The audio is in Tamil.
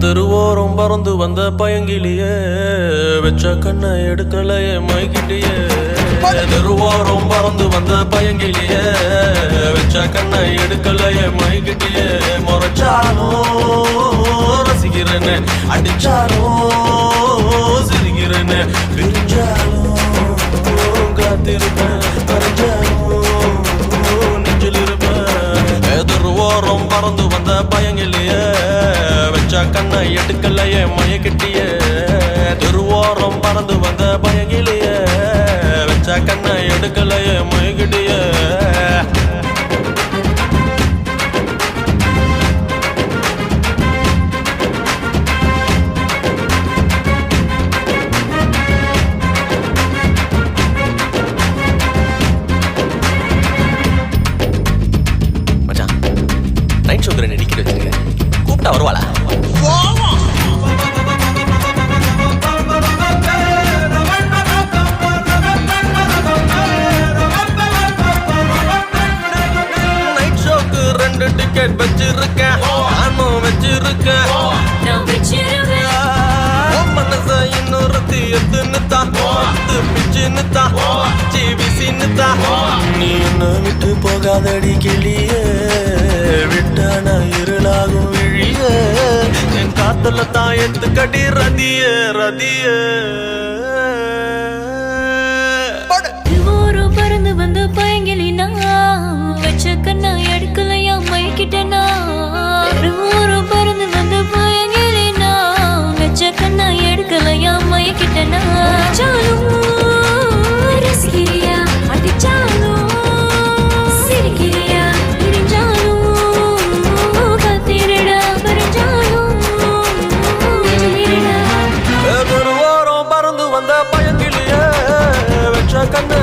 தெருவோரம் பறந்து வந்த பயங்கிலியே வெச்ச கண்ணை எடுக்கலையே மைக்கிட்டியே தெருவோரம் பறந்து வந்த பயங்கிலியே வெச்ச கண்ணை எடுக்கலையே மைக்கிட்டியே முறைச்சாலும் ரசிக்கிறேன்னு அடிச்சாலும் சிரிக்கிறேன்னு பிரிஞ்சாலும் காத்திருப்பேன் மறைஞ்சாலும் நெஞ்சில் இருப்பேன் தெருவோரம் பறந்து வந்த பயங்கிலியே கண்ணை எடுக்கலையே மயக்கிட்டியே தெருவோரம் பறந்து வந்த பயங்கிலேயே வச்ச கண்ணை எடுக்கலையே மயக்கிட்டியே மச்சான் நைட் ஷோக்கு ரெண்டு டிக்கெட் வச்சிருக்கேன் கூப்பிட்டா வருவாளா டிக்கெட் வச்சிருக்கேன் நானும் வச்சிருக்கேன் மனச இன்னொருத்தி எத்துன்னுதான் பிச்சுன்னுதான் ஜீவிசின்னுதான் நீ என்ன விட்டு போகாதடி கிளியே விட்டான இருளாகும் விழியே என் காத்துல தான் எடுத்துக்கடி ரதியே ரதியே பறந்து வந்து பயங்கிலினா வச்ச கண்ணா எடுக்கலையா மைக்கிட்டனா பறந்து வந்து பயங்கிலினா வச்ச கண்ணா எடுக்கலையா மைக்கிட்டனா சாலும் ரசிக்கிறியா அடிச்சாலும் சிரிக்கிறியா பிரிஞ்சாலும் காத்திரடா பறிஞ்சாலும் தெருவோரம் பறந்து வந்த பயங்கிலியே வச்ச கண்ணை